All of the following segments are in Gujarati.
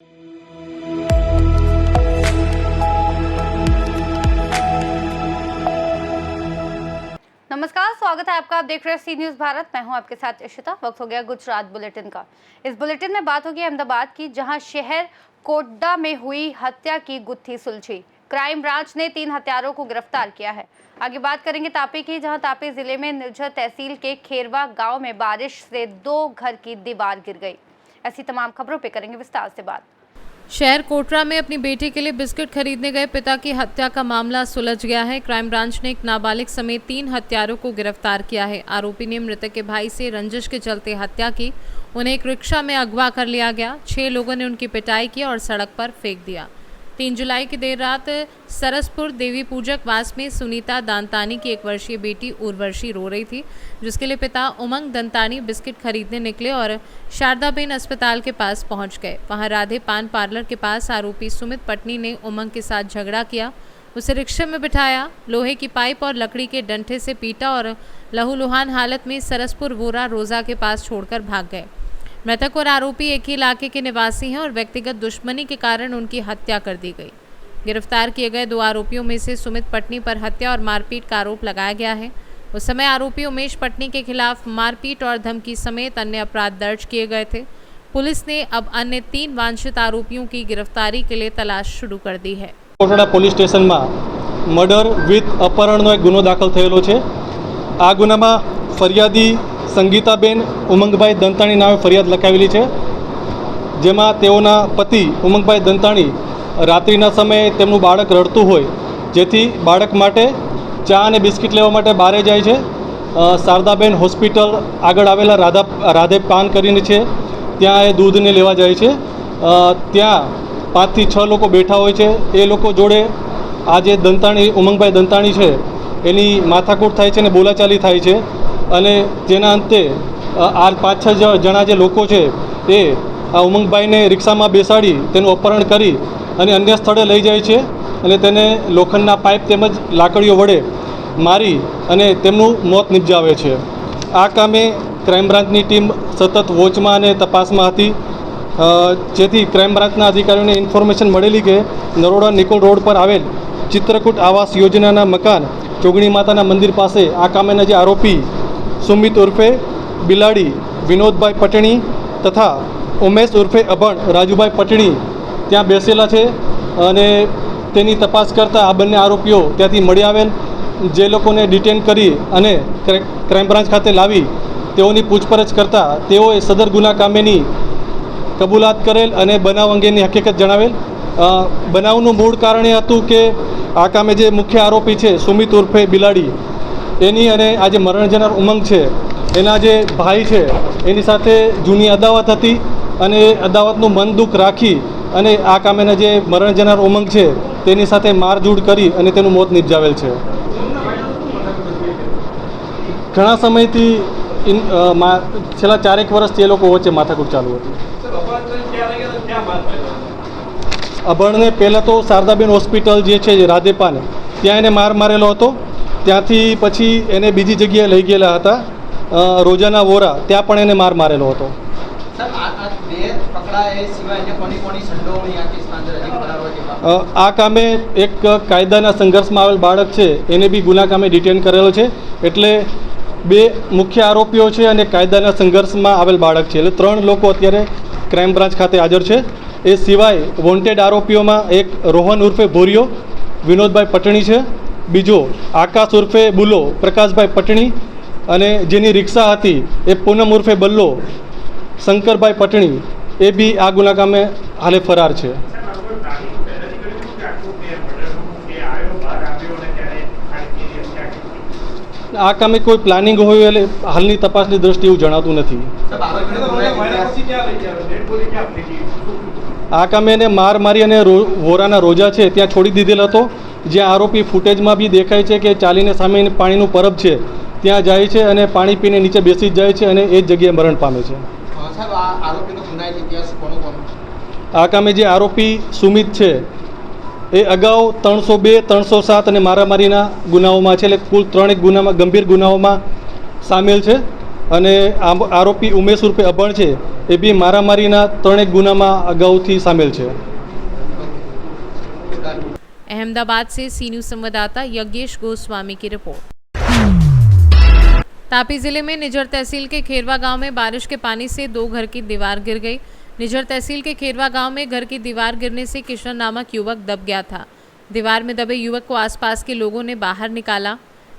नमस्कार, स्वागत है आपका। आप देख रहे हैं सी न्यूज़ भारत। मैं हूं आपके साथ इशिता। वक्त हो गया गुजरात बुलेटिन का। इस बुलेटिन में बात होगी अहमदाबाद की, जहां शहर कोटडा में हुई हत्या की गुत्थी सुलझी। क्राइम ब्रांच ने 3 हत्यारों को गिरफ्तार किया है। आगे बात करेंगे तापी की, जहां तापी जिले में निर्झर तहसील के खेरवा गाँव में बारिश से 2 घर की दीवार गिर गई। ऐसी तमाम खबरों पर करेंगे विस्तार से बात। शहर कोटरा में अपनी बेटी के लिए बिस्किट खरीदने गए पिता की हत्या का मामला सुलझ गया है। क्राइम ब्रांच ने एक नाबालिग समेत 3 हत्यारों को गिरफ्तार किया है। आरोपी ने मृतक के भाई से रंजिश के चलते हत्या की। उन्हें एक रिक्शा में अगवा कर लिया गया। 6 लोगों ने उनकी पिटाई की और सड़क पर फेंक दिया। 3 जुलाई की देर रात सरसपुर देवी पूजक वास में सुनीता दांतानी की 1 वर्षीय बेटी उर्वशी रो रही थी, जिसके लिए पिता उमंग दंतानी बिस्किट खरीदने निकले और शारदाबेन अस्पताल के पास पहुंच गए। वहां राधे पान पार्लर के पास आरोपी सुमित पटनी ने उमंग के साथ झगड़ा किया, उसे रिक्शे में बिठाया, लोहे की पाइप और लकड़ी के डंठे से पीटा और लहूलुहान हालत में सरसपुर वोरा रोजा के पास छोड़कर भाग गए। मृतक और आरोपी एक ही इलाके के निवासी हैं और व्यक्तिगत दुश्मनी के कारण उनकी हत्या कर दी गई। गिरफ्तार किए गए 2 आरोपियों में से सुमित पटनी पर हत्या और मारपीट का आरोप लगाया गया है। उस समय आरोपी उमेश पटनी के खिलाफ मारपीट और धमकी समेत अन्य अपराध दर्ज किए गए थे। पुलिस ने अब अन्य 3 वांछित आरोपियों की गिरफ्तारी के लिए तलाश शुरू कर दी है। कोटड़ा पुलिस स्टेशन में मर्डर विथ अपहरणનો एक गुनो दाखल થયેલો છે। આ ગુનામાં ફરિયાદી સંગીતાબેન ઉમંગભાઈ દંતાણી નામે ફરિયાદ લખાવેલી છે, જેમાં તેઓના પતિ ઉમંગભાઈ દંતાણી રાત્રિના સમયે તેમનું બાળક રડતું હોય, જેથી બાળક માટે ચા અને બિસ્કિટ લેવા માટે બહારે જાય છે। શારદાબેન હોસ્પિટલ આગળ આવેલા રાધે પાન કરીને છે, ત્યાં એ દૂધને લેવા જાય છે। ત્યાં 5 થી 6 લોકો બેઠા હોય છે। એ લોકો જોડે આ જે દંતાણી ઉમંગભાઈ દંતાણી છે એની માથાકૂટ થાય છે અને બોલાચાલી થાય છે, અને જેના અંતે આ 5-6 જણા જે લોકો છે એ આ ઉમંગભાઈને રિક્ષામાં બેસાડી તેનું અપહરણ કરી અને અન્ય સ્થળે લઈ જાય છે અને તેને લોખંડના પાઇપ તેમજ લાકડીઓ વડે મારી અને તેમનું મોત નિપજાવે છે। આ કામે ક્રાઇમ બ્રાન્ચની ટીમ સતત વોચમાં અને તપાસમાં હતી, જેથી ક્રાઇમ બ્રાન્ચના અધિકારીઓને ઇન્ફોર્મેશન મળેલી કે નરોડા નિકોલ રોડ પર આવેલ ચિત્રકૂટ આવાસ યોજનાના મકાન ચોગણી માતાના મંદિર પાસે આ કામેના જે આરોપી સુમિત ઉર્ફે બિલાડી વિનોદભાઈ પટણી તથા ઉમેશ ઉર્ફે અભણ રાજુભાઈ પટણી ત્યાં બેસેલા છે, અને તેની તપાસ કરતાં આ બંને આરોપીઓ ત્યાંથી મળી આવેલ, જે લોકોને ડિટેન કરી અને ક્રાઇમ બ્રાન્ચ ખાતે લાવી તેઓની પૂછપરછ કરતાં તેઓએ સદર ગુના કામેની કબૂલાત કરેલ અને બનાવ અંગેની હકીકત જણાવેલ। બનાવનું મૂળ કારણ એ હતું કે આ કામે જે મુખ્ય આરોપી છે સુમિત ઉર્ફે બિલાડી એની અને આ જે મરણ જનાર ઉમંગ છે એના જે ભાઈ છે એની સાથે જૂની અદાવત હતી, અને અદાવતનું મન દુઃખ રાખી અને આ કામેના જે મરણ જનાર ઉમંગ છે તેની સાથે મારઝૂડ કરી અને તેનું મોત નિપજાવેલ છે। ઘણા સમયથી છેલ્લા 4-1 વર્ષથી એ લોકો વચ્ચે માથાકૂટ ચાલુ હતી। અભણને પહેલાં તો શારદાબેન હોસ્પિટલ જે છે રાધેપાન ત્યાં એને માર મારેલો હતો, ત્યાંથી પછી એને બીજી જગ્યાએ લઈ ગયેલા હતા રોજાના વોરા, ત્યાં પણ એને માર મારેલો હતો। આ કામે એક કાયદાના સંઘર્ષમાં આવેલ બાળક છે એને બી ગુના કામે ડિટેન કરેલો છે, એટલે 2 મુખ્ય આરોપીઓ છે અને કાયદાના સંઘર્ષમાં આવેલ બાળક છે, એટલે 3 લોકો અત્યારે ક્રાઇમ બ્રાન્ચ ખાતે હાજર છે। એ સિવાય વોન્ટેડ આરોપીઓમાં એક રોહન ઉર્ફે ભોરિયો વિનોદભાઈ પટણી છે, બીજો આકાશ ઉર્ફે બુલો પ્રકાશભાઈ પટણી, અને જેની રિક્ષા હતી એ પૂનમ ઉર્ફે બલ્લો શંકરભાઈ પટણી, એ બી આ ગુના કામે હાલે ફરાર છે। આ કામે કોઈ પ્લાનિંગ હોય એટલે હાલની તપાસની દ્રષ્ટિએ એવું જણાતું નથી। આ કામે એને માર મારી અને વોરાના રોજા છે ત્યાં છોડી દીધેલ હતો, જ્યાં આરોપી ફૂટેજમાં બી દેખાય છે કે ચાલીને સામે પાણીનું પરબ છે ત્યાં જાય છે અને પાણી પીને નીચે બેસી જાય છે અને એ જ જગ્યાએ મરણ પામે છે। આ કામે જે આરોપી સુમિત છે એ અગાઉ 302, 307 અને મારામારીના ગુનાઓમાં છે, એટલે કુલ 3 ગુનામાં ગંભીર ગુનાઓમાં સામેલ છે। અને આરોપી ઉમેશ ઉર્ફે અભણ છે એ બી મારામારીના 3 ગુનામાં અગાઉથી સામેલ છે। अहमदाबाद से सी न्यूज संवाददाता यज्ञेश गोस्वामी की रिपोर्ट। तापी जिले में निजर तहसील के खेरवा गांव में बारिश के पानी से 2 घर की दीवार गिर गई। निजर तहसील के खेरवा गांव में घर की दीवार गिरने से किशन नामक युवक दब गया था। दीवार में दबे युवक को आसपास के लोगों ने बाहर निकाला।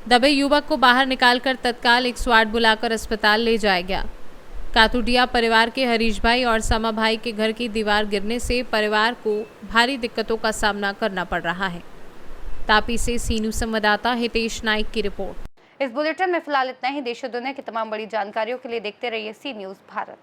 दबे युवक को बाहर निकालकर तत्काल 108 बुलाकर अस्पताल ले जाया गया। कातुडिया परिवार के हरीश भाई और समा भाई के घर की दीवार गिरने से परिवार को भारी दिक्कतों का सामना करना पड़ रहा है। तापी से सी न्यूज संवाददाता हितेश नाइक की रिपोर्ट। इस बुलेटिन में फिलहाल इतना ही। देश और दुनिया की तमाम बड़ी जानकारियों के लिए देखते रहिए सी न्यूज़ भारत।